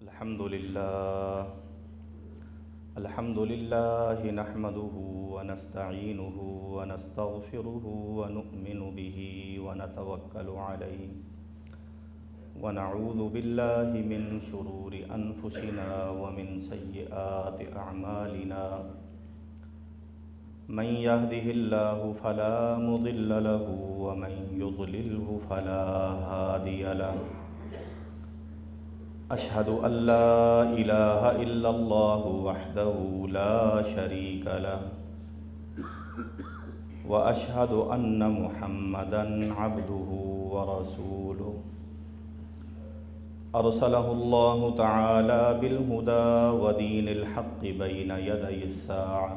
الحمد لله نحمده ونستعينه ونستغفره ونؤمن به ونتوكل عليه ونعوذ بالله من شرور أنفسنا ومن سيئات أعمالنا من يهده الله فلا مضل له ومن يضلله فلا هادي له أشهد أن لا إله إلا الله وحده لا شريك له وأشهد أن محمدًا عبده ورسوله أرسله الله تعالى بالهدى ودين الحق بين يدي الساعة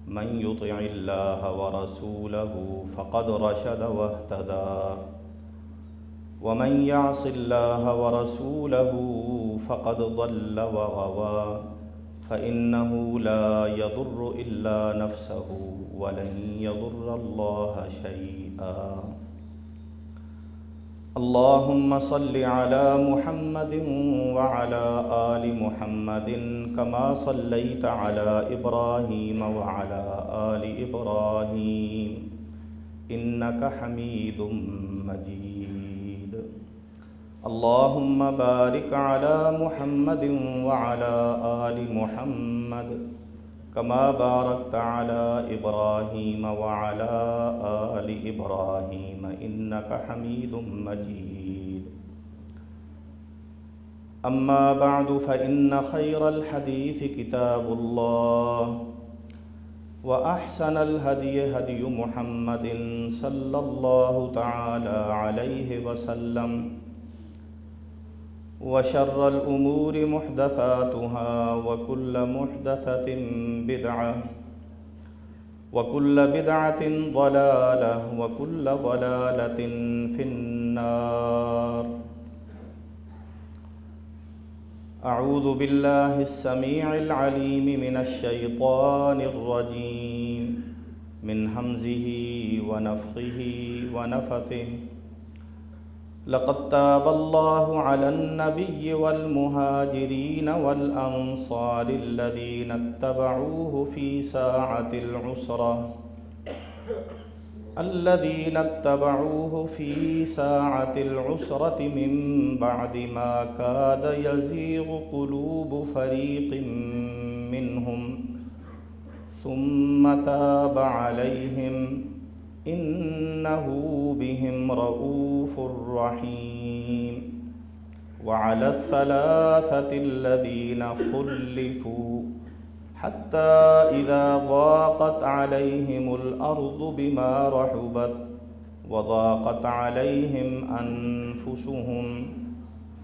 من يطع الله ورسوله فقد رشد واهتدى ومن يعص الله ورسوله فقد ضل وغوى فإنه لا يضر إلا نفسه ولن يضر الله شيئا اللهم صل على محمد وعلى آل محمد كما صليت على إبراهيم وعلى آل إبراهيم إنك حميد مجيد اللهم بارك على محمد وعلى آل محمد كما باركت على إبراهيم وعلى آل إبراهيم إنك حميد مجيد أما بعد فإن خير الحديث كتاب الله وأحسن الهدي هدي محمد صلى الله تعالى عليه وسلم وشر الأمور محدثاتها وكل محدثة بدعة وكل بدعة ضلالة وكل ضلالة في النار أعوذ بالله السميع العليم من الشيطان الرجيم من همزه ونفخه ونفثه لقد تاب الله على النبي والمهاجرين والأنصار الذين اتبعوه في ساعة العسرة من بعد ما كاد يزيغ قلوب فريق منهم ثم تاب عليهم إنه بهم رؤوف رحيم وعلى الثلاثة الذين خلفوا حتى إذا ضاقت عليهم الأرض بما رحبت وضاقت عليهم أنفسهم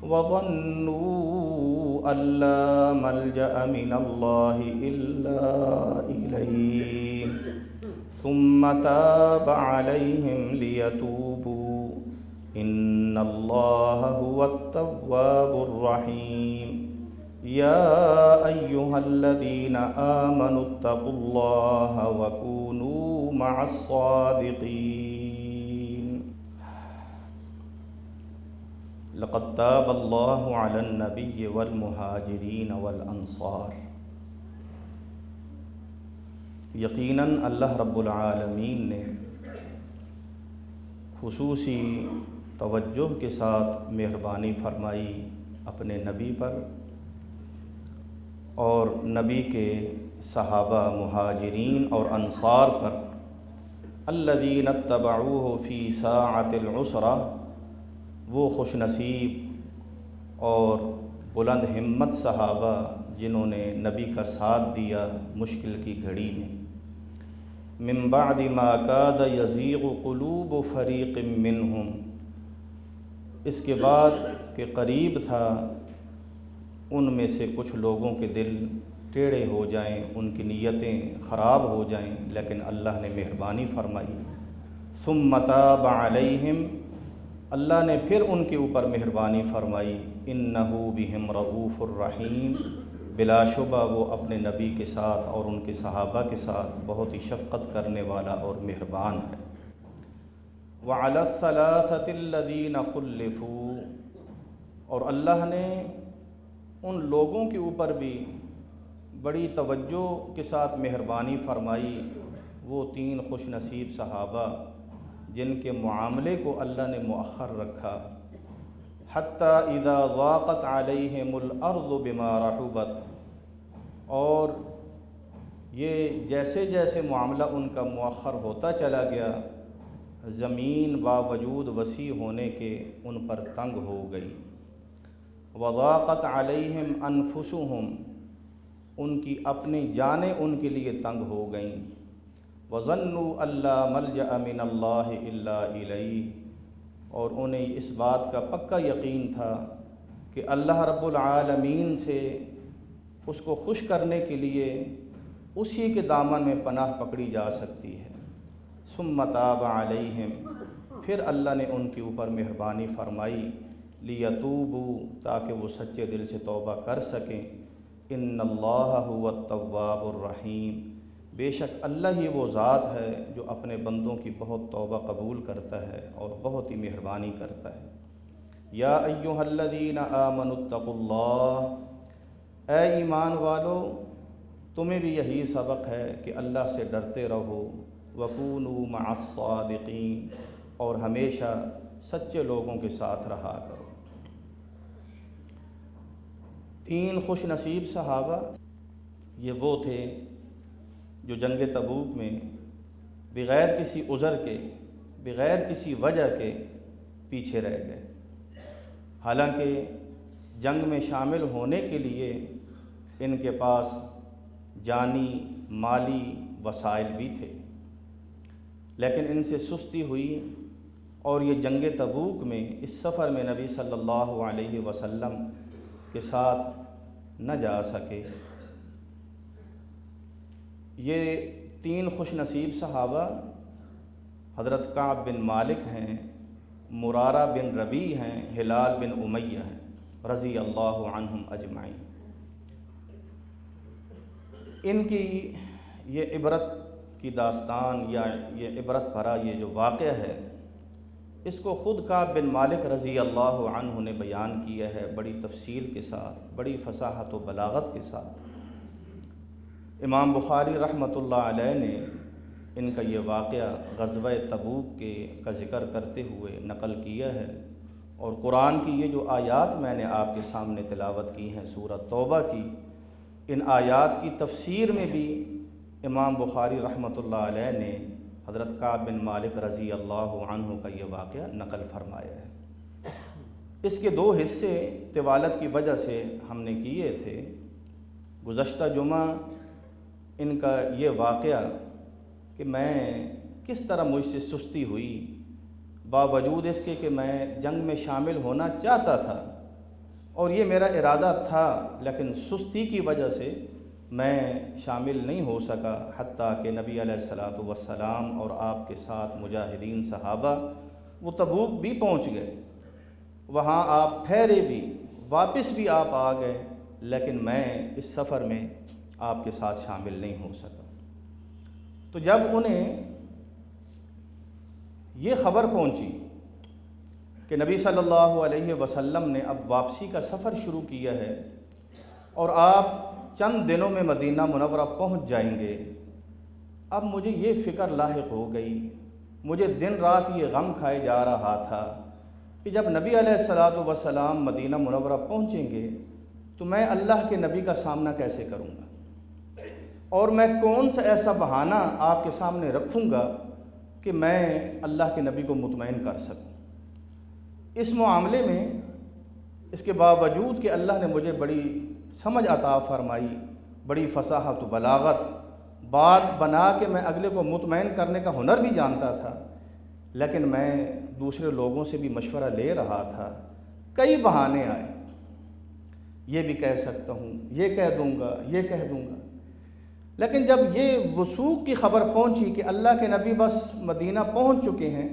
وظنوا أن لا ملجأ من الله إلا إليه ثم تاب عليهم ليتوبوا إن الله هو التواب الرحيم يا أيها الذين آمنوا اتقوا الله وكونوا مع الصادقين لقد تاب الله على النبي والمهاجرين والأنصار یقیناً اللہ رب العالمین نے خصوصی توجہ کے ساتھ مہربانی فرمائی اپنے نبی پر اور نبی کے صحابہ مہاجرین اور انصار پر الذین اتبعوہ فی ساعۃ العسرہ، وہ خوش نصیب اور بلند ہمت صحابہ جنہوں نے نبی کا ساتھ دیا مشکل کی گھڑی میں، من بعد ما کاد یزیغ قلوب فریق منہم، اس کے بعد کہ قریب تھا ان میں سے کچھ لوگوں کے دل ٹیڑھے ہو جائیں، ان کی نیتیں خراب ہو جائیں، لیکن اللہ نے مہربانی فرمائی۔ ثم تاب علیہم، اللہ نے پھر ان کے اوپر مہربانی فرمائی۔ انہ بہم رؤوف الرحیم، بلا شبہ وہ اپنے نبی کے ساتھ اور ان کے صحابہ کے ساتھ بہت ہی شفقت کرنے والا اور مہربان ہے۔ وَعَلَى الثَّلَاثَةِ الَّذِينَ خُلِّفُوا، اور اللہ نے ان لوگوں کے اوپر بھی بڑی توجہ کے ساتھ مہربانی فرمائی، وہ 3 خوش نصیب صحابہ جن کے معاملے کو اللہ نے مؤخر رکھا۔ حتیٰ اذا ضاقت علیہم الارض بما رحبت، اور یہ جیسے جیسے معاملہ ان کا مؤخر ہوتا چلا گیا، زمین باوجود وسیع ہونے کے ان پر تنگ ہو گئی۔ وضاقت علیہم انفسہم، ان کی اپنی جانیں ان کے لیے تنگ ہو گئیں۔ وظنوا ان لا ملجأ من اللہ الا الیہ، اور انہیں اس بات کا پکا یقین تھا کہ اللہ رب العالمین سے اس کو خوش کرنے کے لیے اسی کے دامن میں پناہ پکڑی جا سکتی ہے۔ ثم تاب علیہم، پھر اللہ نے ان کے اوپر مہربانی فرمائی، لیتوبوا، تاکہ وہ سچے دل سے توبہ کر سکیں۔ ان اللہ هو التواب الرحیم، بے شک اللہ ہی وہ ذات ہے جو اپنے بندوں کی بہت توبہ قبول کرتا ہے اور بہت ہی مہربانی کرتا ہے۔ یا ایھا الذین آمنوا اتقوا اللہ، اے ایمان والو تمہیں بھی یہی سبق ہے کہ اللہ سے ڈرتے رہو۔ وکونوا مع الصادقین، اور ہمیشہ سچے لوگوں کے ساتھ رہا کرو۔ 3 خوش نصیب صحابہ یہ وہ تھے جو جنگ تبوک میں بغیر کسی عذر کے، بغیر کسی وجہ کے پیچھے رہ گئے، حالانکہ جنگ میں شامل ہونے کے لیے ان کے پاس جانی مالی وسائل بھی تھے، لیکن ان سے سستی ہوئی اور یہ جنگ تبوک میں اس سفر میں نبی صلی اللہ علیہ وسلم کے ساتھ نہ جا سکے۔ یہ 3 خوش نصیب صحابہ حضرت کعب بن مالک ہیں، مرارہ بن ربیع ہیں، ہلال بن امیہ ہیں، رضی اللہ عنہم اجمعین۔ ان کی یہ عبرت کی داستان یا یہ عبرت بھرا یہ جو واقعہ ہے، اس کو خود کعب بن مالک رضی اللہ عنہ نے بیان کیا ہے بڑی تفصیل کے ساتھ، بڑی فصاحت و بلاغت کے ساتھ۔ امام بخاری رحمۃ اللہ علیہ نے ان کا یہ واقعہ غزوہ تبوک کا ذکر کرتے ہوئے نقل کیا ہے، اور قرآن کی یہ جو آیات میں نے آپ کے سامنے تلاوت کی ہیں سورہ توبہ کی، ان آیات کی تفسیر میں بھی امام بخاری رحمۃ اللہ علیہ نے حضرت کعب بن مالک رضی اللہ عنہ کا یہ واقعہ نقل فرمایا ہے۔ اس کے 2 حصے طوالت کی وجہ سے ہم نے کیے تھے۔ گزشتہ جمعہ ان کا یہ واقعہ کہ میں کس طرح مجھ سے سستی ہوئی، باوجود اس کے کہ میں جنگ میں شامل ہونا چاہتا تھا اور یہ میرا ارادہ تھا، لیکن سستی کی وجہ سے میں شامل نہیں ہو سکا، حتیٰ کہ نبی علیہ الصلاۃ والسلام اور آپ کے ساتھ مجاہدین صحابہ وہ تبوک بھی پہنچ گئے، وہاں آپ ٹھہرے بھی، واپس بھی آپ آ گئے، لیکن میں اس سفر میں آپ کے ساتھ شامل نہیں ہو سکا۔ تو جب انہیں یہ خبر پہنچی کہ نبی صلی اللہ علیہ وسلم نے اب واپسی کا سفر شروع کیا ہے اور آپ چند دنوں میں مدینہ منورہ پہنچ جائیں گے، اب مجھے یہ فکر لاحق ہو گئی، مجھے دن رات یہ غم کھائے جا رہا تھا کہ جب نبی علیہ الصلاۃ والسلام مدینہ منورہ پہنچیں گے تو میں اللہ کے نبی کا سامنا کیسے کروں گا، اور میں کون سا ایسا بہانہ آپ کے سامنے رکھوں گا کہ میں اللہ کے نبی کو مطمئن کر سکوں۔ اس معاملے میں اس کے باوجود کہ اللہ نے مجھے بڑی سمجھ عطا فرمائی، بڑی فصاحت و بلاغت، بات بنا کے میں اگلے کو مطمئن کرنے کا ہنر بھی جانتا تھا، لیکن میں دوسرے لوگوں سے بھی مشورہ لے رہا تھا۔ کئی بہانے آئے، یہ بھی کہہ سکتا ہوں، یہ کہہ دوں گا، یہ کہہ دوں گا، لیکن جب یہ وثوق کی خبر پہنچی کہ اللہ کے نبی بس مدینہ پہنچ چکے ہیں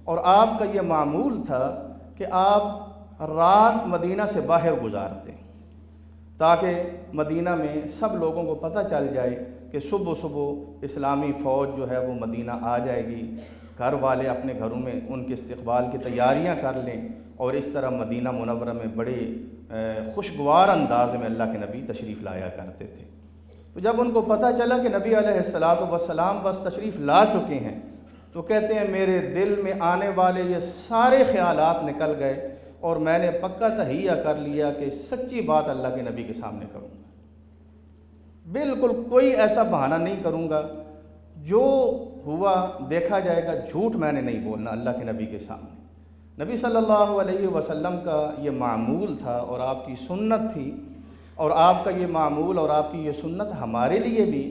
اور آپ کا یہ معمول تھا کہ آپ رات مدینہ سے باہر گزارتے تاکہ مدینہ میں سب لوگوں کو پتہ چل جائے کہ صبح صبح اسلامی فوج جو ہے وہ مدینہ آ جائے گی، گھر والے اپنے گھروں میں ان کے استقبال کی تیاریاں کر لیں، اور اس طرح مدینہ منورہ میں بڑے خوشگوار انداز میں اللہ کے نبی تشریف لایا کرتے تھے۔ تو جب ان کو پتہ چلا کہ نبی علیہ الصلاۃ والسلام بس تشریف لا چکے ہیں، تو کہتے ہیں میرے دل میں آنے والے یہ سارے خیالات نکل گئے، اور میں نے پکا تہیہ کر لیا کہ سچی بات اللہ کے نبی کے سامنے کروں گا، بالکل کوئی ایسا بہانہ نہیں کروں گا، جو ہوا دیکھا جائے گا، جھوٹ میں نے نہیں بولنا اللہ کے نبی کے سامنے۔ نبی صلی اللہ علیہ وسلم کا یہ معمول تھا اور آپ کی سنت تھی، اور آپ کا یہ معمول اور آپ کی یہ سنت ہمارے لیے بھی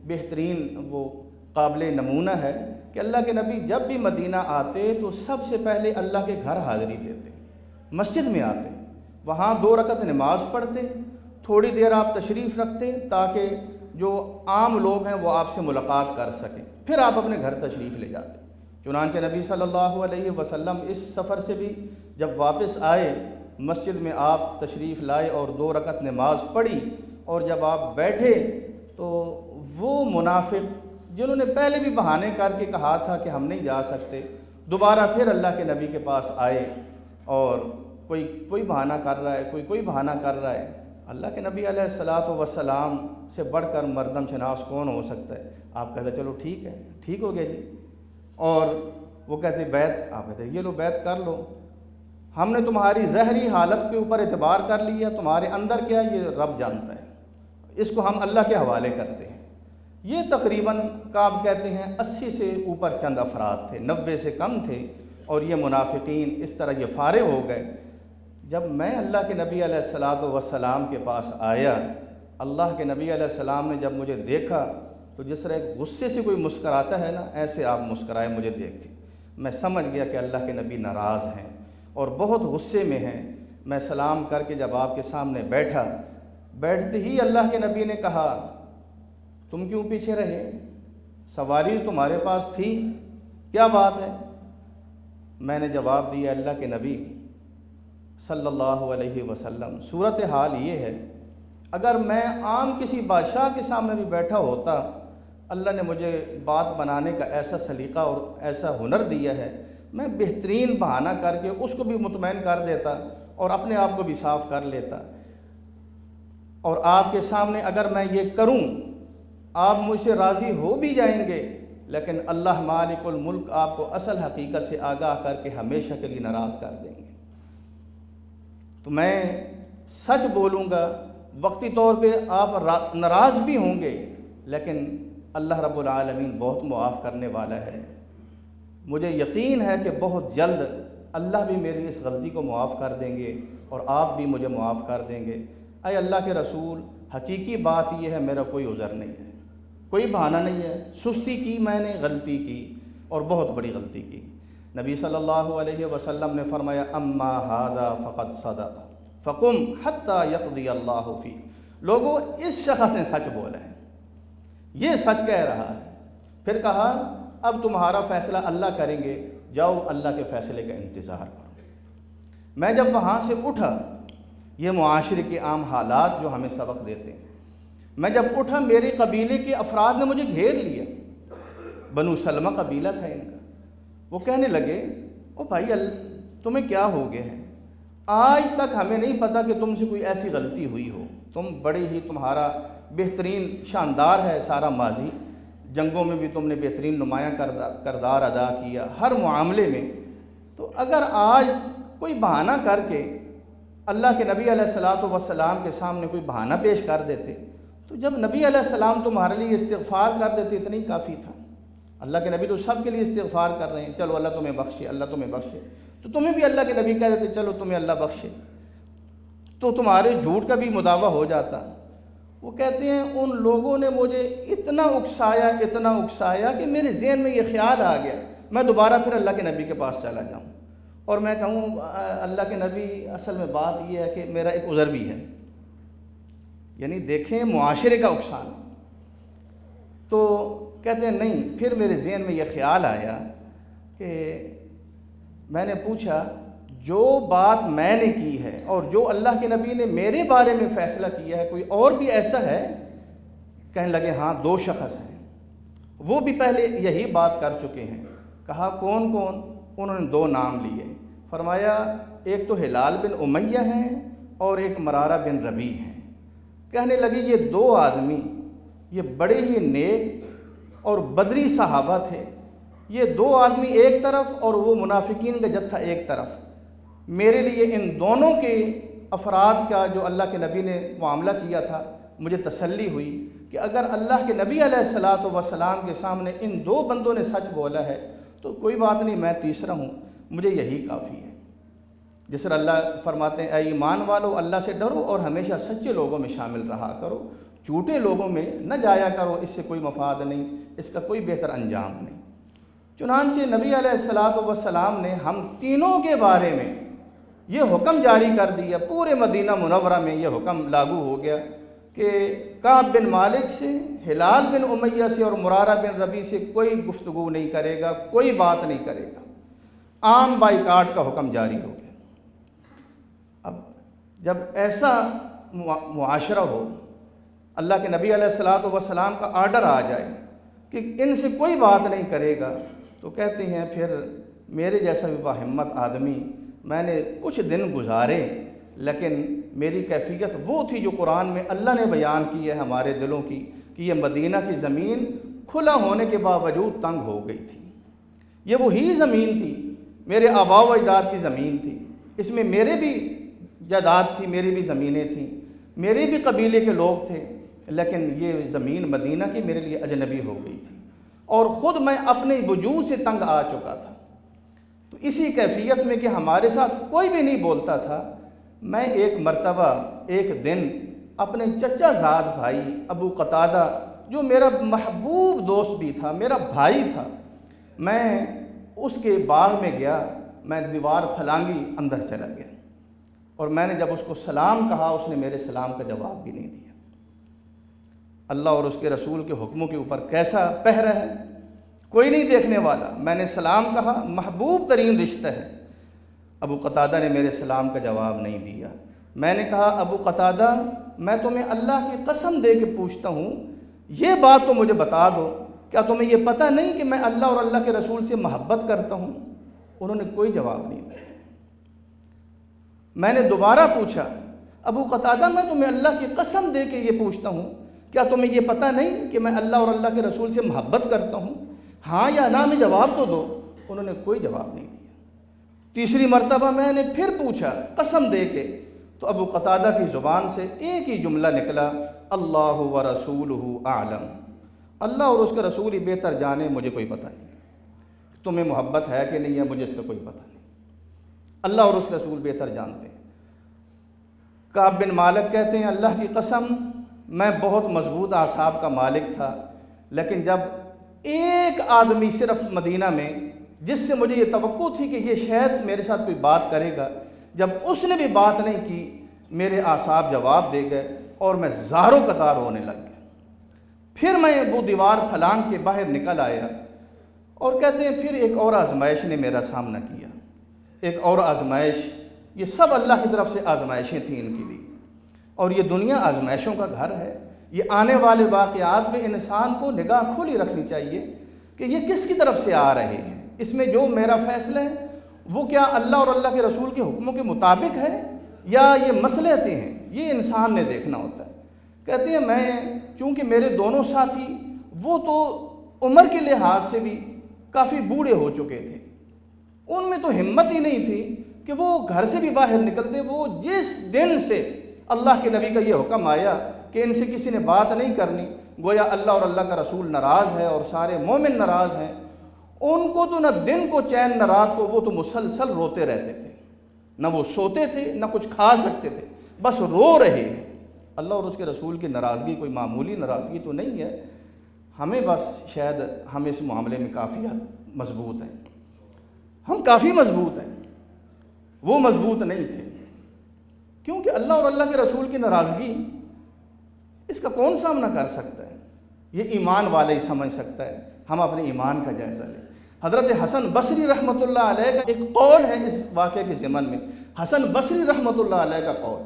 بہترین وہ قابل نمونہ ہے کہ اللہ کے نبی جب بھی مدینہ آتے تو سب سے پہلے اللہ کے گھر حاضری دیتے، مسجد میں آتے، وہاں 2 رکعت نماز پڑھتے، تھوڑی دیر آپ تشریف رکھتے تاکہ جو عام لوگ ہیں وہ آپ سے ملاقات کر سکیں، پھر آپ اپنے گھر تشریف لے جاتے۔ چنانچہ نبی صلی اللہ علیہ وسلم اس سفر سے بھی جب واپس آئے، مسجد میں آپ تشریف لائے اور 2 رکعت نماز پڑھی، اور جب آپ بیٹھے تو وہ منافق جنہوں نے پہلے بھی بہانے کر کے کہا تھا کہ ہم نہیں جا سکتے، دوبارہ پھر اللہ کے نبی کے پاس آئے، اور کوئی بہانہ کر رہا ہے، کوئی بہانہ کر رہا ہے۔ اللہ کے نبی علیہ الصلاۃ والسلام سے بڑھ کر مردم شناس کون ہو سکتا ہے؟ آپ کہتے چلو ٹھیک ہے، ٹھیک ہو گیا جی، اور وہ کہتے بیعت، آپ کہتے یہ لو بیعت کر لو، ہم نے تمہاری ظاہری حالت کے اوپر اعتبار کر لیا، تمہارے اندر کیا یہ رب جانتا ہے، اس کو ہم اللہ کے حوالے کرتے ہیں۔ یہ تقریباً آپ کہتے ہیں 80 سے اوپر چند افراد تھے، 90 سے کم تھے، اور یہ منافقین اس طرح یہ فارغ ہو گئے۔ جب میں اللہ کے نبی علیہ الصلاۃ والسلام کے پاس آیا، اللہ کے نبی علیہ السلام نے جب مجھے دیکھا تو جس طرح غصے سے کوئی مسکراتا ہے نا، ایسے آپ مسکرائے مجھے دیکھ کے۔ میں سمجھ گیا کہ اللہ کے نبی ناراض ہیں اور بہت غصے میں ہیں۔ میں سلام کر کے جب آپ کے سامنے بیٹھا، بیٹھتے ہی اللہ کے نبی نے کہا تم کیوں پیچھے رہے؟ سواری تمہارے پاس تھی، کیا بات ہے؟ میں نے جواب دیا اللہ کے نبی صلی اللہ علیہ وسلم، صورتحال یہ ہے اگر میں عام کسی بادشاہ کے سامنے بھی بیٹھا ہوتا، اللہ نے مجھے بات بنانے کا ایسا سلیقہ اور ایسا ہنر دیا ہے، میں بہترین بہانہ کر کے اس کو بھی مطمئن کر دیتا اور اپنے آپ کو بھی صاف کر لیتا۔ اور آپ کے سامنے اگر میں یہ کروں، آپ مجھ سے راضی ہو بھی جائیں گے، لیکن اللہ مالک الملک آپ کو اصل حقیقت سے آگاہ کر کے ہمیشہ کے لیے ناراض کر دیں گے۔ تو میں سچ بولوں گا، وقتی طور پہ آپ ناراض بھی ہوں گے، لیکن اللہ رب العالمین بہت معاف کرنے والا ہے۔ مجھے یقین ہے کہ بہت جلد اللہ بھی میری اس غلطی کو معاف کر دیں گے اور آپ بھی مجھے معاف کر دیں گے۔ اے اللہ کے رسول، حقیقی بات یہ ہے میرا کوئی عذر نہیں ہے، کوئی بہانہ نہیں ہے، سستی کی میں نے، غلطی کی اور بہت بڑی غلطی کی۔ نبی صلی اللہ علیہ وسلم نے فرمایا اما ھذا فقد صدق فقم حتی یقضی اللہ فی۔ لوگوں، اس شخص نے سچ بولا ہے، یہ سچ کہہ رہا ہے۔ پھر کہا اب تمہارا فیصلہ اللہ کریں گے، جاؤ اللہ کے فیصلے کا انتظار کرو۔ میں جب وہاں سے اٹھا، یہ معاشرے کے عام حالات جو ہمیں سبق دیتے ہیں، میں جب اٹھا میرے قبیلے کے افراد نے مجھے گھیر لیا، بنو سلمہ قبیلہ تھا ان کا۔ وہ کہنے لگے او بھائی تمہیں کیا ہو گیا ہے؟ آج تک ہمیں نہیں پتا کہ تم سے کوئی ایسی غلطی ہوئی ہو، تم بڑے ہی تمہارا بہترین شاندار ہے سارا ماضی، جنگوں میں بھی تم نے بہترین نمایاں کردار ادا کیا، ہر معاملے میں۔ تو اگر آج کوئی بہانہ کر کے اللہ کے نبی علیہ الصلاۃ والسلام کے سامنے کوئی بہانہ پیش کر دیتے، تو جب نبی علیہ السلام تمہارے لیے استغفار کر دیتے اتنی کافی تھا۔ اللہ کے نبی تو سب کے لیے استغفار کر رہے ہیں، چلو اللہ تمہیں بخشے، اللہ تمہیں بخشے، تو تمہیں بھی اللہ کے نبی کہہ دیتے چلو تمہیں اللہ بخشے، تو تمہارے جھوٹ کا بھی مداوع ہو جاتا۔ وہ کہتے ہیں ان لوگوں نے مجھے اتنا اکسایا کہ میرے ذہن میں یہ خیال آ گیا میں دوبارہ پھر اللہ کے نبی کے پاس چلا جاؤں اور میں کہوں اللہ کے نبی اصل میں بات یہ ہے کہ میرا ایک عذر بھی ہے۔ یعنی دیکھیں معاشرے کا اکسانا۔ تو کہتے ہیں نہیں، پھر میرے ذہن میں یہ خیال آیا کہ میں نے پوچھا جو بات میں نے کی ہے اور جو اللہ کے نبی نے میرے بارے میں فیصلہ کیا ہے، کوئی اور بھی ایسا ہے؟ کہنے لگے ہاں 2 شخص ہیں، وہ بھی پہلے یہی بات کر چکے ہیں، کہا کون کون؟ انہوں نے 2 نام لیے، فرمایا ایک تو ہلال بن امیہ ہیں اور ایک مرارہ بن ربیع ہیں۔ کہنے لگے یہ 2 آدمی یہ بڑے ہی نیک اور بدری صحابہ تھے، یہ 2 آدمی ایک طرف اور وہ منافقین کا جتھا ایک طرف۔ میرے لیے ان دونوں کے افراد کا جو اللہ کے نبی نے معاملہ کیا تھا مجھے تسلی ہوئی کہ اگر اللہ کے نبی علیہ الصلاۃ والسلام کے سامنے ان 2 بندوں نے سچ بولا ہے تو کوئی بات نہیں، میں تیسرا ہوں، مجھے یہی کافی ہے۔ جس طرح اللہ فرماتے ہیں اے ایمان والو اللہ سے ڈرو اور ہمیشہ سچے لوگوں میں شامل رہا کرو، جھوٹے لوگوں میں نہ جایا کرو، اس سے کوئی مفاد نہیں، اس کا کوئی بہتر انجام نہیں۔ چنانچہ نبی علیہ الصلاۃ والسلام نے ہم تینوں کے بارے میں یہ حکم جاری کر دیا، پورے مدینہ منورہ میں یہ حکم لاگو ہو گیا کہ کعب بن مالک سے، ہلال بن امیہ سے اور مرارہ بن ربیع سے کوئی گفتگو نہیں کرے گا، کوئی بات نہیں کرے گا۔ عام بائیکاٹ کا حکم جاری ہو گیا۔ اب جب ایسا معاشرہ ہو، اللہ کے نبی علیہ الصلاۃ والسلام کا آرڈر آ جائے کہ ان سے کوئی بات نہیں کرے گا، تو کہتے ہیں پھر میرے جیسا بھی باہمت آدمی، میں نے کچھ دن گزارے لیکن میری کیفیت وہ تھی جو قرآن میں اللہ نے بیان کی ہے ہمارے دلوں کی، کہ یہ مدینہ کی زمین کھلا ہونے کے باوجود تنگ ہو گئی تھی۔ یہ وہی زمین تھی، میرے آباء و اجداد کی زمین تھی، اس میں میرے بھی جائیداد تھی، میری بھی زمینیں تھیں، میرے بھی قبیلے کے لوگ تھے، لیکن یہ زمین مدینہ کی میرے لیے اجنبی ہو گئی تھی اور خود میں اپنے وجود سے تنگ آ چکا تھا۔ تو اسی کیفیت میں کہ ہمارے ساتھ کوئی بھی نہیں بولتا تھا، میں ایک مرتبہ ایک دن اپنے چچا زاد بھائی ابو قتادہ جو میرا محبوب دوست بھی تھا، میرا بھائی تھا، میں اس کے باغ میں گیا، میں دیوار پھلانگی اندر چلا گیا اور میں نے جب اس کو سلام کہا اس نے میرے سلام کا جواب بھی نہیں دیا۔ اللہ اور اس کے رسول کے حکموں کے اوپر کیسا پہرا ہے، کوئی نہیں دیکھنے والا۔ میں نے سلام کہا، محبوب ترین رشتہ ہے، ابو قتادہ نے میرے سلام کا جواب نہیں دیا۔ میں نے کہا ابو قتادہ میں تمہیں اللہ کی قسم دے کے پوچھتا ہوں، یہ بات تو مجھے بتا دو، کیا تمہیں یہ پتہ نہیں کہ میں اللہ اور اللہ کے رسول سے محبت کرتا ہوں؟ انہوں نے کوئی جواب نہیں دیا۔ میں نے دوبارہ پوچھا ابو قتادہ میں تمہیں اللہ کی قسم دے کے یہ پوچھتا ہوں، کیا تمہیں یہ پتہ نہیں کہ میں اللہ اور اللہ کے رسول سے محبت کرتا ہوں؟ ہاں یا نہ میں جواب تو دو۔ انہوں نے کوئی جواب نہیں دیا۔ تیسری مرتبہ میں نے پھر پوچھا قسم دے کے، تو ابو قتادہ کی زبان سے ایک ہی جملہ نکلا، اللہ ورسولہ اعلم، اللہ اور اس کا رسول ہی بہتر جانے، مجھے کوئی پتہ نہیں تمہیں محبت ہے کہ نہیں ہے، مجھے اس کا کوئی پتہ نہیں، اللہ اور اس کا رسول بہتر جانتے ہیں۔ کعب بن مالک کہتے ہیں اللہ کی قسم میں بہت مضبوط اعصاب کا مالک تھا، لیکن جب ایک آدمی صرف مدینہ میں جس سے مجھے یہ توقع تھی کہ یہ شاید میرے ساتھ کوئی بات کرے گا، جب اس نے بھی بات نہیں کی میرے اعصاب جواب دے گئے اور میں زاروں قطار رونے لگ گیا۔ پھر میں وہ دیوار پھلانگ کے باہر نکل آیا اور کہتے ہیں پھر ایک اور آزمائش نے میرا سامنا کیا، ایک اور آزمائش۔ یہ سب اللہ کی طرف سے آزمائشیں تھیں ان کے لیے، اور یہ دنیا آزمائشوں کا گھر ہے۔ یہ آنے والے واقعات میں انسان کو نگاہ کھلی رکھنی چاہیے کہ یہ کس کی طرف سے آ رہے ہیں، اس میں جو میرا فیصلہ ہے وہ کیا اللہ اور اللہ کے رسول کے حکموں کے مطابق ہے یا یہ مصلحتیں ہیں، یہ انسان نے دیکھنا ہوتا ہے۔ کہتے ہیں میں چونکہ میرے دونوں ساتھی وہ تو عمر کے لحاظ سے بھی کافی بوڑھے ہو چکے تھے، ان میں تو ہمت ہی نہیں تھی کہ وہ گھر سے بھی باہر نکلتے۔ وہ جس دن سے اللہ کے نبی کا یہ حکم آیا کہ ان سے کسی نے بات نہیں کرنی، گویا اللہ اور اللہ کا رسول ناراض ہے اور سارے مومن ناراض ہیں، ان کو تو نہ دن کو چین نہ رات کو، وہ تو مسلسل روتے رہتے تھے، نہ وہ سوتے تھے نہ کچھ کھا سکتے تھے، بس رو رہے ہیں۔ اللہ اور اس کے رسول کی ناراضگی کوئی معمولی ناراضگی تو نہیں ہے، ہمیں بس شاید ہم اس معاملے میں کافی مضبوط ہیں، ہم کافی مضبوط ہیں، وہ مضبوط نہیں تھے، کیونکہ اللہ اور اللہ کے رسول کی ناراضگی اس کا کون سامنا کر سکتا ہے؟ یہ ایمان والا ہی سمجھ سکتا ہے۔ ہم اپنے ایمان کا جائزہ لیں۔ حضرت حسن بصری رحمۃ اللہ علیہ کا ایک قول ہے اس واقعے کے ضمن میں، حسن بصری رحمۃ اللہ علیہ کا قول،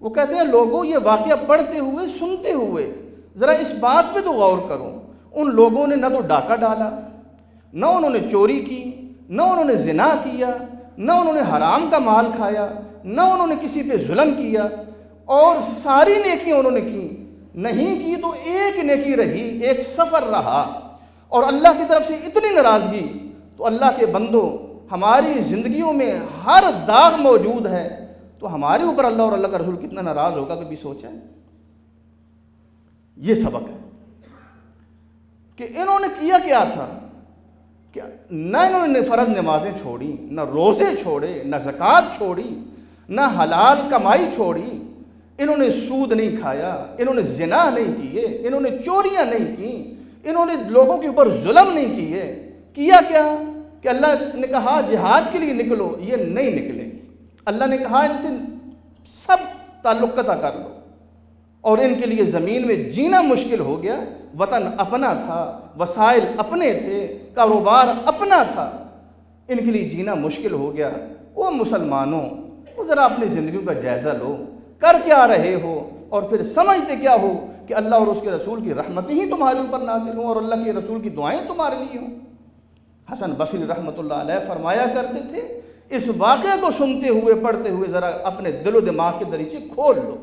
وہ کہتے ہیں لوگوں یہ واقعہ پڑھتے ہوئے سنتے ہوئے ذرا اس بات پہ تو غور کرو، ان لوگوں نے نہ تو ڈاکہ ڈالا، نہ انہوں نے چوری کی، نہ انہوں نے زنا کیا، نہ انہوں نے حرام کا مال کھایا، نہ انہوں نے کسی پہ ظلم کیا، اور ساری نیکیاں انہوں نے کی نہیں کی تو ایک نیکی رہی، ایک سفر رہا، اور اللہ کی طرف سے اتنی ناراضگی۔ تو اللہ کے بندوں، ہماری زندگیوں میں ہر داغ موجود ہے، تو ہمارے اوپر اللہ اور اللہ کا رسول کتنا ناراض ہوگا، کبھی سوچا ہے؟ یہ سبق ہے کہ انہوں نے کیا کیا تھا کہ نہ انہوں نے فرض نمازیں چھوڑی، نہ روزے چھوڑے، نہ زکوٰۃ چھوڑی، نہ حلال کمائی چھوڑی، انہوں نے سود نہیں کھایا، انہوں نے زنا نہیں کیے، انہوں نے چوریاں نہیں کی، انہوں نے لوگوں کے اوپر ظلم نہیں کیے۔ کیا کیا کہ اللہ نے کہا جہاد کے لیے نکلو، یہ نہیں نکلے۔ اللہ نے کہا ان سے سب تعلق قطع کر لو، اور ان کے لیے زمین میں جینا مشکل ہو گیا۔ وطن اپنا تھا، وسائل اپنے تھے، کاروبار اپنا تھا، ان کے لیے جینا مشکل ہو گیا۔ وہ مسلمانوں، وہ ذرا اپنی زندگیوں کا جائزہ لو، کر کیا رہے ہو، اور پھر سمجھتے کیا ہو کہ اللہ اور اس کے رسول کی رحمتیں ہی تمہارے اوپر نازل ہوں، اور اللہ کے رسول کی دعائیں تمہارے لیے ہوں۔ حسن بصری رحمۃ اللہ علیہ فرمایا کرتے تھے، اس واقعہ کو سنتے ہوئے پڑھتے ہوئے ذرا اپنے دل و دماغ کے دریچے کھول لو،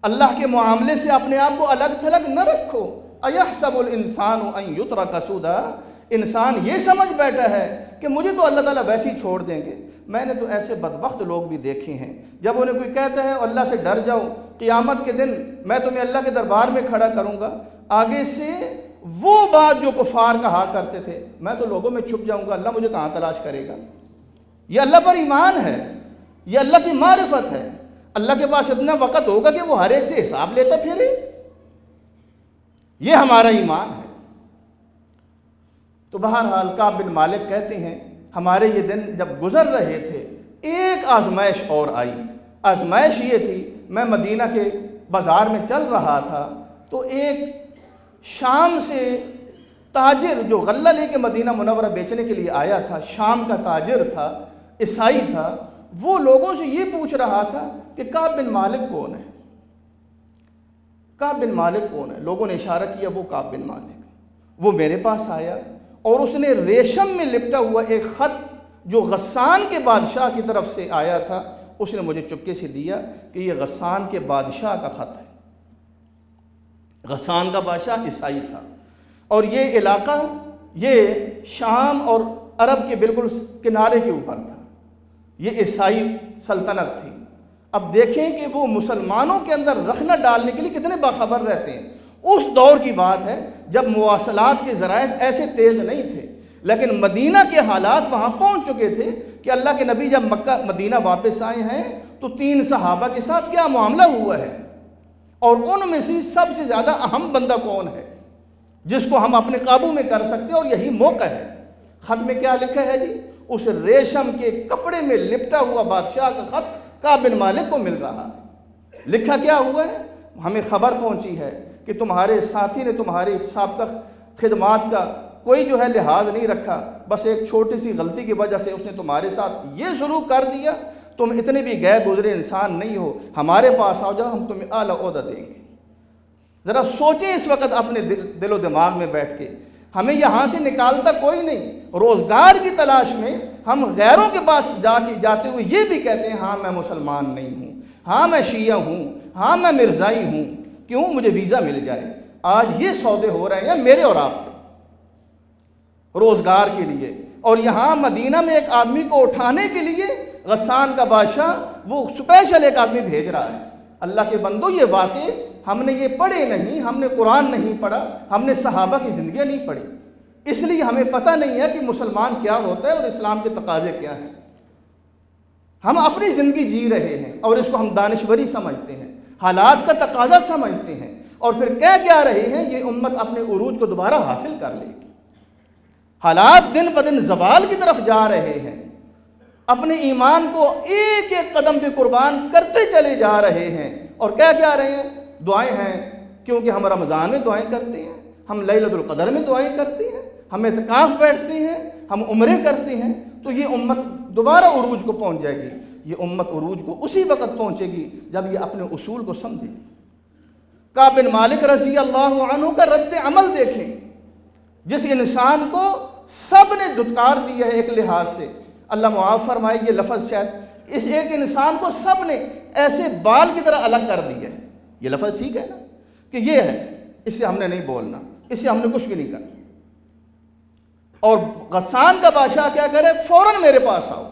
اللہ کے معاملے سے اپنے آپ کو الگ تھلگ نہ رکھو۔ اَيَحْسَبُ الْإِنسَانُ أَن يُتْرَكَ سُدًى، انسان یہ سمجھ بیٹھا ہے کہ مجھے تو اللہ تعالیٰ ویسے ہی چھوڑ دیں گے۔ میں نے تو ایسے بدبخت لوگ بھی دیکھے ہیں، جب انہیں کوئی کہتا ہے اللہ سے ڈر جاؤ، قیامت کے دن میں تمہیں اللہ کے دربار میں کھڑا کروں گا، آگے سے وہ بات جو کفار کہا کرتے تھے، میں تو لوگوں میں چھپ جاؤں گا، اللہ مجھے کہاں تلاش کرے گا۔ یہ اللہ پر ایمان ہے، یہ اللہ کی معرفت ہے۔ اللہ کے پاس اتنا وقت ہوگا کہ وہ ہر ایک سے حساب لیتا پھرے، یہ ہمارا ایمان ہے۔ تو بہرحال کعب بن مالک کہتے ہیں ہمارے یہ دن جب گزر رہے تھے، ایک آزمائش اور آئی۔ آزمائش یہ تھی، میں مدینہ کے بازار میں چل رہا تھا، تو ایک شام سے تاجر جو غلہ لے کے مدینہ منورہ بیچنے کے لیے آیا تھا، شام کا تاجر تھا، عیسائی تھا، وہ لوگوں سے یہ پوچھ رہا تھا کہ کعب بن مالک کون ہے، کعب بن مالک کون ہے۔ لوگوں نے اشارہ کیا وہ کعب بن مالک۔ وہ میرے پاس آیا اور اس نے ریشم میں لپٹا ہوا ایک خط جو غسان کے بادشاہ کی طرف سے آیا تھا، اس نے مجھے چپکے سے دیا کہ یہ غسان کے بادشاہ کا خط ہے۔ غسان کا بادشاہ عیسائی تھا، اور یہ علاقہ یہ شام اور عرب کے بالکل کنارے کے اوپر تھا، یہ عیسائی سلطنت تھی۔ اب دیکھیں کہ وہ مسلمانوں کے اندر رخنہ ڈالنے کے لیے کتنے باخبر رہتے ہیں۔ اس دور کی بات ہے جب مواصلات کے ذرائع ایسے تیز نہیں تھے، لیکن مدینہ کے حالات وہاں پہنچ چکے تھے کہ اللہ کے نبی جب مکہ مدینہ واپس آئے ہیں تو 3 صحابہ کے ساتھ کیا معاملہ ہوا ہے، اور ان میں سے سب سے زیادہ اہم بندہ کون ہے جس کو ہم اپنے قابو میں کر سکتے ہیں، اور یہی موقع ہے۔ خط میں کیا لکھا ہے جی؟ اس ریشم کے کپڑے میں لپٹا ہوا بادشاہ کا خط کعب بن مالک کو مل رہا ہے۔ لکھا کیا ہوا ہے؟ ہمیں خبر پہنچی ہے کہ تمہارے ساتھی نے تمہاری سابقہ خدمات کا کوئی جو ہے لحاظ نہیں رکھا، بس ایک چھوٹی سی غلطی کی وجہ سے اس نے تمہارے ساتھ یہ سلوک کر دیا، تم اتنے بھی گئے گزرے انسان نہیں ہو، ہمارے پاس آؤ جاؤ، ہم تمہیں اعلیٰ عہدہ دیں گے۔ ذرا سوچیں اس وقت اپنے دل و دماغ میں بیٹھ کے، ہمیں یہاں سے نکالتا کوئی نہیں۔ روزگار کی تلاش میں ہم غیروں کے پاس جاتے ہوئے یہ بھی کہتے ہیں ہاں میں مسلمان نہیں ہوں، ہاں میں شیعہ ہوں، ہاں میں مرزائی ہوں، کیوں؟ مجھے ویزا مل جائے۔ آج یہ سودے ہو رہے ہیں میرے اور آپ پہ روزگار کے لیے، اور یہاں مدینہ میں ایک آدمی کو اٹھانے کے لیے غسان کا بادشاہ وہ اسپیشل ایک آدمی بھیج رہا ہے۔ اللہ کے بندو، یہ واقعے ہم نے یہ پڑھے نہیں، ہم نے قرآن نہیں پڑھا، ہم نے صحابہ کی زندگیاں نہیں پڑھی، اس لیے ہمیں پتہ نہیں ہے کہ مسلمان کیا ہوتا ہے اور اسلام کے تقاضے کیا ہیں۔ ہم اپنی زندگی جی رہے ہیں اور اس کو ہم دانشوری سمجھتے ہیں، حالات کا تقاضا سمجھتے ہیں، اور پھر کہہ کیا رہے ہیں یہ امت اپنے عروج کو دوبارہ حاصل کر لے گی۔ حالات دن بدن زوال کی طرف جا رہے ہیں، اپنے ایمان کو ایک ایک قدم پہ قربان کرتے چلے جا رہے ہیں، اور کہہ کیا رہے ہیں؟ دعائیں ہیں، کیونکہ ہم رمضان میں دعائیں کرتے ہیں، ہم لیلۃ القدر میں دعائیں کرتے ہیں، ہم اعتکاف بیٹھتے ہیں، ہم عمرے کرتے ہیں، تو یہ امت دوبارہ عروج کو پہنچ جائے گی۔ یہ امت عروج کو اسی وقت پہنچے گی جب یہ اپنے اصول کو سمجھے گی۔ کعب بن مالک رضی اللہ عنہ کا رد عمل دیکھیں، جس انسان کو سب نے دھتکار دی ہے ایک لحاظ سے، اللہ معاف فرمائے یہ لفظ شاید، اس ایک انسان کو سب نے ایسے بال کی طرح الگ کر دیا ہے۔ یہ لفظ ٹھیک ہے نا کہ یہ ہے، اس سے ہم نے نہیں بولنا، اس سے ہم نے کچھ بھی نہیں کرنا۔ اور غسان کا بادشاہ کیا کرے، فوراً میرے پاس آؤ۔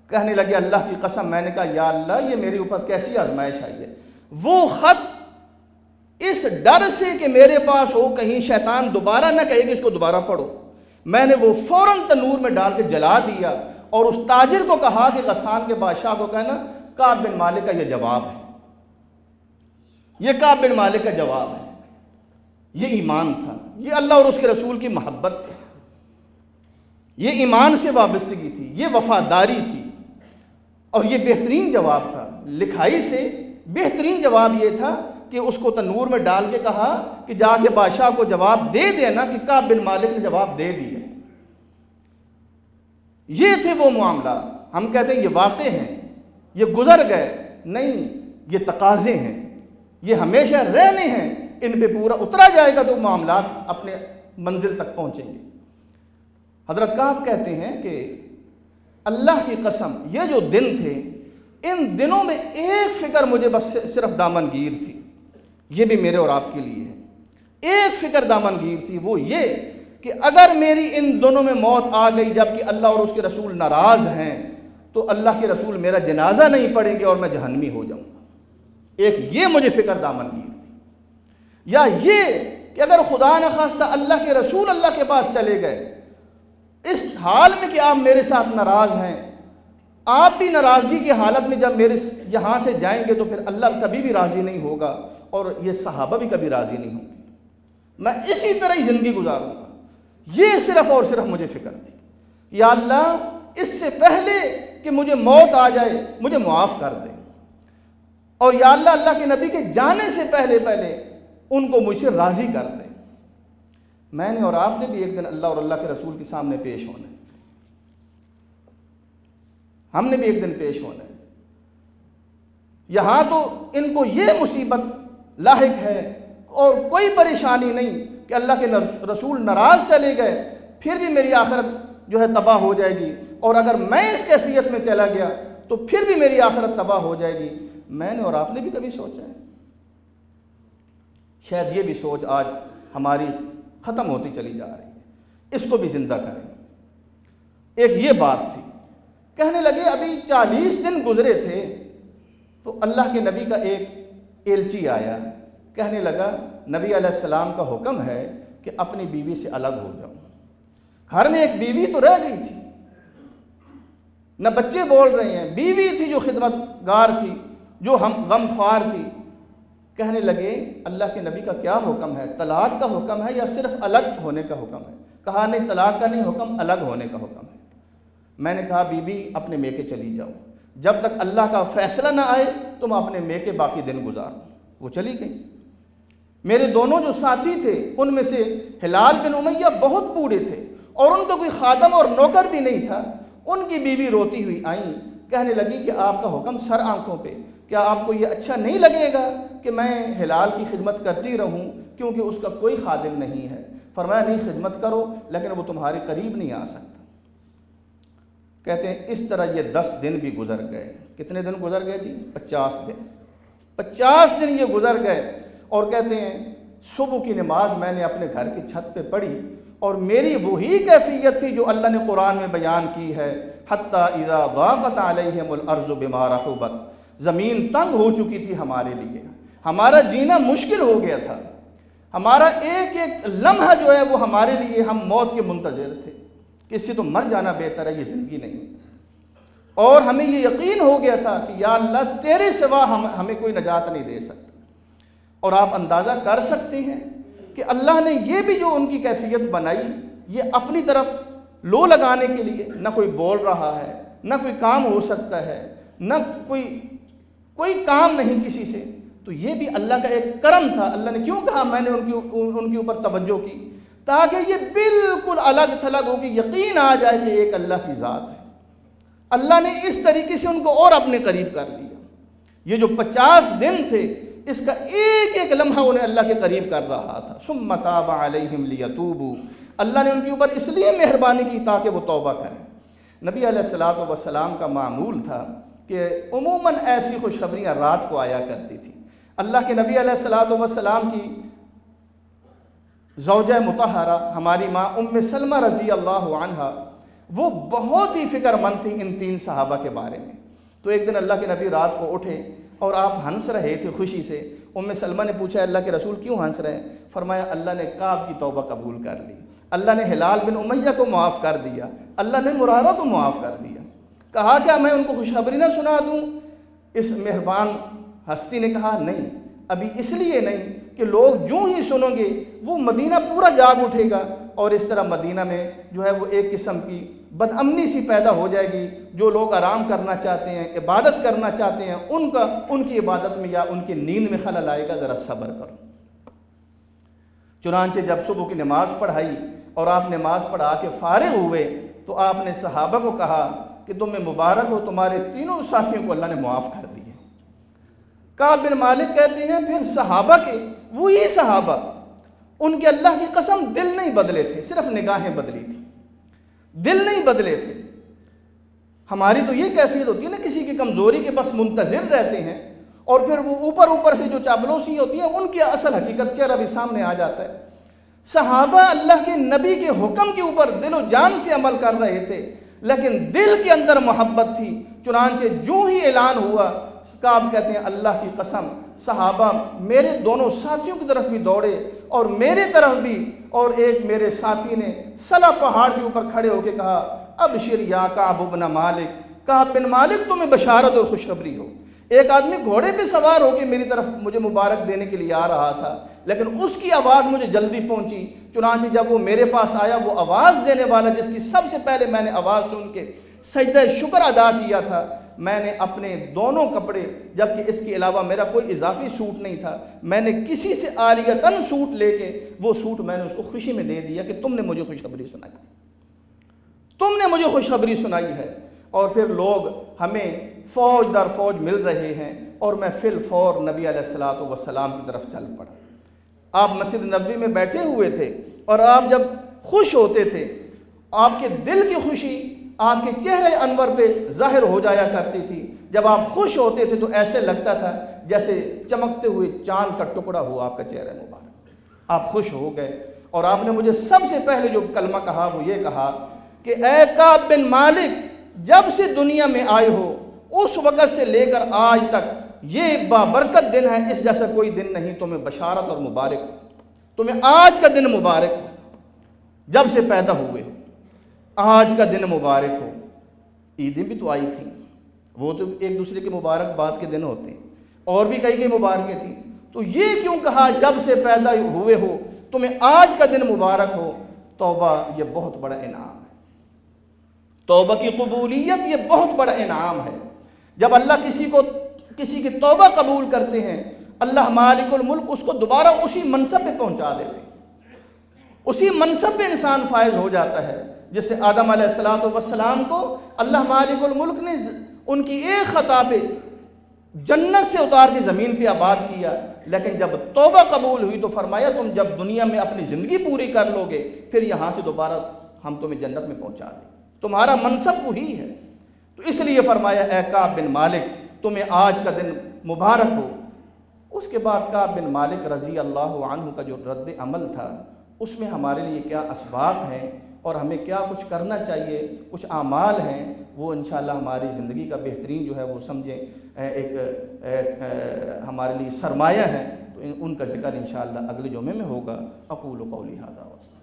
کہنے لگے اللہ کی قسم، میں نے کہا یا اللہ یہ میرے اوپر کیسی آزمائش آئی ہے۔ وہ خط اس ڈر سے کہ میرے پاس ہو کہیں شیطان دوبارہ نہ کہے کہ اس کو دوبارہ پڑھو، میں نے وہ فوراً تنور میں ڈال کے جلا دیا، اور اس تاجر کو کہا کہ غسان کے بادشاہ کو کہنا کعب بن مالک کا یہ جواب ہے، یہ کعب بن مالک کا جواب ہے۔ یہ ایمان تھا، یہ اللہ اور اس کے رسول کی محبت تھی، یہ ایمان سے وابستگی تھی، یہ وفاداری تھی، اور یہ بہترین جواب تھا۔ لکھائی سے بہترین جواب یہ تھا کہ اس کو تنور میں ڈال کے کہا کہ جا کے بادشاہ کو جواب دے دینا کہ کعب بن مالک نے جواب دے دیا۔ یہ تھے وہ معاملات، ہم کہتے ہیں یہ واقع ہیں، یہ گزر گئے، نہیں، یہ تقاضے ہیں، یہ ہمیشہ رہنے ہیں، ان پہ پورا اترا جائے گا تو معاملات اپنے منزل تک پہنچیں گے۔ حضرت کعب کہتے ہیں کہ اللہ کی قسم یہ جو دن تھے، ان دنوں میں ایک فکر مجھے بس صرف دامن گیر تھی، یہ بھی میرے اور آپ کے لیے ہے۔ ایک فکر دامن گیر تھی، وہ یہ کہ اگر میری ان دونوں میں موت آ گئی جبکہ اللہ اور اس کے رسول ناراض ہیں، تو اللہ کے رسول میرا جنازہ نہیں پڑھیں گے اور میں جہنمی ہو جاؤں گا۔ ایک یہ مجھے فکر دامن گیر تھی، یا یہ کہ اگر خدا نخواستہ اللہ کے رسول اللہ کے پاس چلے گئے اس حال میں کہ آپ میرے ساتھ ناراض ہیں، آپ بھی ناراضگی کی حالت میں جب میرے یہاں سے جائیں گے تو پھر اللہ کبھی بھی راضی نہیں ہوگا، اور یہ صحابہ بھی کبھی راضی نہیں ہوں گے، میں اسی طرح ہی زندگی گزاروں گا۔ یہ صرف اور صرف مجھے فکر تھی، یا اللہ اس سے پہلے کہ مجھے موت آ جائے مجھے معاف کر دے، اور یا اللہ اللہ کے نبی کے جانے سے پہلے ان کو مجھ سے راضی کر دے۔ میں نے اور آپ نے بھی ایک دن اللہ اور اللہ کے رسول کے سامنے پیش ہونا ہے، ہم نے بھی ایک دن پیش ہونا ہے۔ یہاں تو ان کو یہ مصیبت لاحق ہے اور کوئی پریشانی نہیں کہ اللہ کے رسول ناراض چلے گئے پھر بھی میری آخرت جو ہے تباہ ہو جائے گی، اور اگر میں اس کیفیت میں چلا گیا تو پھر بھی میری آخرت تباہ ہو جائے گی۔ میں نے اور آپ نے بھی کبھی سوچا ہے؟ شاید یہ بھی سوچ آج ہماری ختم ہوتی چلی جا رہی ہے، اس کو بھی زندہ کریں۔ ایک یہ بات تھی، کہنے لگے ابھی 40 دن گزرے تھے تو اللہ کے نبی کا ایک ایلچی آیا، کہنے لگا نبی علیہ السلام کا حکم ہے کہ اپنی بیوی سے الگ ہو جاؤ۔ گھر میں ایک بیوی تو رہ گئی تھی، نہ بچے بول رہے ہیں، بیوی تھی جو خدمت گار تھی، جو غم خوار تھی۔ کہنے لگے اللہ کے نبی کا کیا حکم ہے، طلاق کا حکم ہے یا صرف الگ ہونے کا حکم ہے؟ کہا نہیں، طلاق کا نہیں حکم، الگ ہونے کا حکم ہے۔ میں نے کہا بی بی اپنے میکے چلی جاؤ، جب تک اللہ کا فیصلہ نہ آئے تم اپنے میکے باقی دن گزارو۔ وہ چلی گئی۔ میرے دونوں جو ساتھی تھے ان میں سے ہلال بن امیہ بہت بوڑھے تھے اور ان کا کوئی خادم اور نوکر بھی نہیں تھا، ان کی بیوی روتی ہوئی آئیں، کہنے لگی کہ آپ کا حکم سر آنکھوں پہ، کیا آپ کو یہ اچھا نہیں لگے گا کہ میں ہلال کی خدمت کرتی رہوں کیونکہ اس کا کوئی خادم نہیں ہے؟ فرمایا نہیں، خدمت کرو لیکن وہ تمہارے قریب نہیں آ سکتا۔ کہتے ہیں اس طرح یہ 10 دن بھی گزر گئے۔ کتنے دن گزر گئے جی؟ 50 دن۔ 50 دن یہ گزر گئے، اور کہتے ہیں صبح کی نماز میں نے اپنے گھر کی چھت پہ پڑھی اور میری وہی کیفیت تھی جو اللہ نے قرآن میں بیان کی ہے، حتیٰ اذا ضاقت علیہم الارض بما رحبت، زمین تنگ ہو چکی تھی ہمارے لیے، ہمارا جینا مشکل ہو گیا تھا، ہمارا ایک ایک لمحہ جو ہے وہ ہمارے لیے، ہم موت کے منتظر تھے کہ اس سے تو مر جانا بہتر ہے، یہ زندگی نہیں۔ اور ہمیں یہ یقین ہو گیا تھا کہ یا اللہ تیرے سوا ہمیں کوئی نجات نہیں دے سکتا۔ اور آپ اندازہ کر سکتے ہیں کہ اللہ نے یہ بھی جو ان کی کیفیت بنائی، یہ اپنی طرف لو لگانے کے لیے، نہ کوئی بول رہا ہے، نہ کوئی کام ہو سکتا ہے، نہ کوئی کام نہیں کسی سے، تو یہ بھی اللہ کا ایک کرم تھا۔ اللہ نے کیوں کہا میں نے ان کے اوپر توجہ کی؟ تاکہ یہ بالکل الگ تھلگ ہو کہ یقین آ جائے کہ ایک اللہ کی ذات ہے۔ اللہ نے اس طریقے سے ان کو اور اپنے قریب کر لیا۔ یہ جو 50 دن تھے، اس کا ایک ایک لمحہ انہیں اللہ کے قریب کر رہا تھا۔ ثم تاب علیہم لیتوبوا، اللہ نے ان کے اوپر اس لیے مہربانی کی تاکہ وہ توبہ کریں۔ نبی علیہ الصلوۃ والسلام کا معمول تھا کہ عموماً ایسی خوشخبریاں رات کو آیا کرتی تھی۔ اللہ کے نبی علیہ الصلوۃ والسلام کی زوجہ مطہرہ ہماری ماں ام سلمہ رضی اللہ عنہا، وہ بہت ہی فکر مند تھی ان تین صحابہ کے بارے میں۔ تو ایک دن اللہ کے نبی رات کو اٹھے اور آپ ہنس رہے تھے خوشی سے۔ ام سلمہ نے پوچھا اللہ کے رسول کیوں ہنس رہے ہیں؟ فرمایا اللہ نے کعب کی توبہ قبول کر لی، اللہ نے ہلال بن امیہ کو معاف کر دیا، اللہ نے مرارہ کو معاف کر دیا۔ کہا کیا میں ان کو خوشخبری نہ سنا دوں؟ اس مہربان ہستی نے کہا نہیں، ابھی اس لیے نہیں کہ لوگ جو ہی سنیں گے وہ مدینہ پورا جاگ اٹھے گا، اور اس طرح مدینہ میں جو ہے وہ ایک قسم کی بد امنی سی پیدا ہو جائے گی۔ جو لوگ آرام کرنا چاہتے ہیں، عبادت کرنا چاہتے ہیں، ان کی عبادت میں یا ان کی نیند میں خلل آئے گا، ذرا صبر کرو۔ چنانچہ جب صبح کی نماز پڑھائی اور آپ نماز پڑھا کے فارغ ہوئے تو آپ نے صحابہ کو کہا کہ تمہیں مبارک ہو، تمہارے تینوں ساتھیوں کو اللہ نے معاف کر دیے۔ کعب بن مالک کہتے ہیں پھر صحابہ کے وہی صحابہ، ان کے اللہ کی قسم دل نہیں بدلے تھے، صرف نگاہیں بدلی تھی، دل نہیں بدلے تھے۔ ہماری تو یہ کیفیت ہوتی ہے نا، کسی کی کمزوری کے بس منتظر رہتے ہیں اور پھر وہ اوپر سے جو چاپلوسی ہوتی ہے ان کی اصل حقیقت چہرہ بھی سامنے آ جاتا ہے۔ صحابہ اللہ کے نبی کے حکم کے اوپر دل و جان سے عمل کر رہے تھے، لیکن دل کے اندر محبت تھی۔ چنانچہ جو ہی اعلان ہوا، کعب کہتے ہیں اللہ کی قسم صحابہ میرے دونوں ساتھیوں کی طرف بھی دوڑے اور میرے طرف بھی، اور ایک میرے ساتھی نے صلا پہاڑ کے اوپر کھڑے ہو کے کہا ابشر یا کعب بن مالک، کعب بن مالک تمہیں بشارت اور خوشخبری ہو۔ ایک آدمی گھوڑے پہ سوار ہو کے میری طرف مجھے مبارک دینے کے لیے آ رہا تھا، لیکن اس کی آواز مجھے جلدی پہنچی۔ چنانچہ جب وہ میرے پاس آیا، وہ آواز دینے والا جس کی سب سے پہلے میں نے آواز سن کے سجدہ شکر ادا کیا تھا، میں نے اپنے دونوں کپڑے، جبکہ اس کے علاوہ میرا کوئی اضافی سوٹ نہیں تھا، میں نے کسی سے عاریتاً سوٹ لے کے وہ سوٹ میں نے اس کو خوشی میں دے دیا کہ تم نے مجھے خوشخبری سنائی، تم نے مجھے خوشخبری سنائی ہے۔ اور پھر لوگ ہمیں فوج در فوج مل رہے ہیں اور میں فی الفور نبی علیہ الصلوۃ والسلام کی طرف چل پڑا۔ آپ مسجد نبوی میں بیٹھے ہوئے تھے اور آپ جب خوش ہوتے تھے، آپ کے دل کی خوشی آپ کے چہرے انور پہ ظاہر ہو جایا کرتی تھی۔ جب آپ خوش ہوتے تھے تو ایسے لگتا تھا جیسے چمکتے ہوئے چاند کا ٹکڑا ہوا آپ کا چہرہ مبارک۔ آپ خوش ہو گئے اور آپ نے مجھے سب سے پہلے جو کلمہ کہا وہ یہ کہا کہ اے کعب بن مالک، جب سے دنیا میں آئے ہو اس وقت سے لے کر آج تک یہ بابرکت دن ہے، اس جیسا کوئی دن نہیں، تمہیں بشارت اور مبارک ہو، تمہیں آج کا دن مبارک ہو، جب سے پیدا ہوئے آج کا دن مبارک ہو۔ عیدیں بھی تو آئی تھیں، وہ تو ایک دوسرے کے مبارک باد کے دن ہوتے ہیں، اور بھی کئی مبارکیں تھیں، تو یہ کیوں کہا جب سے پیدا ہوئے ہو تمہیں آج کا دن مبارک ہو؟ توبہ یہ بہت بڑا انعام ہے، توبہ کی قبولیت یہ بہت بڑا انعام ہے۔ جب اللہ کسی کی توبہ قبول کرتے ہیں، اللہ مالک الملک اس کو دوبارہ اسی منصب پہ پہنچا دیتے ہیں، اسی منصب پہ انسان فائز ہو جاتا ہے۔ جیسے آدم علیہ السلام کو اللہ مالک الملک نے ان کی ایک خطا پہ جنت سے اتار کے زمین پہ آباد کیا، لیکن جب توبہ قبول ہوئی تو فرمایا تم جب دنیا میں اپنی زندگی پوری کر لو گے پھر یہاں سے دوبارہ ہم تمہیں جنت میں پہنچا دیں، تمہارا منصب وہی ہے۔ تو اس لیے فرمایا اے کعب بن مالک تمہیں آج کا دن مبارک ہو۔ اس کے بعد کعب بن مالک رضی اللہ عنہ کا جو رد عمل تھا، اس میں ہمارے لیے کیا اسباب ہیں اور ہمیں کیا کچھ کرنا چاہیے، کچھ اعمال ہیں، وہ انشاءاللہ ہماری زندگی کا بہترین جو ہے وہ سمجھیں ایک ہمارے لیے سرمایہ ہے، تو ان کا ذکر انشاءاللہ اگلے جمعے میں ہوگا۔ اقول قولی ھذا واستغفر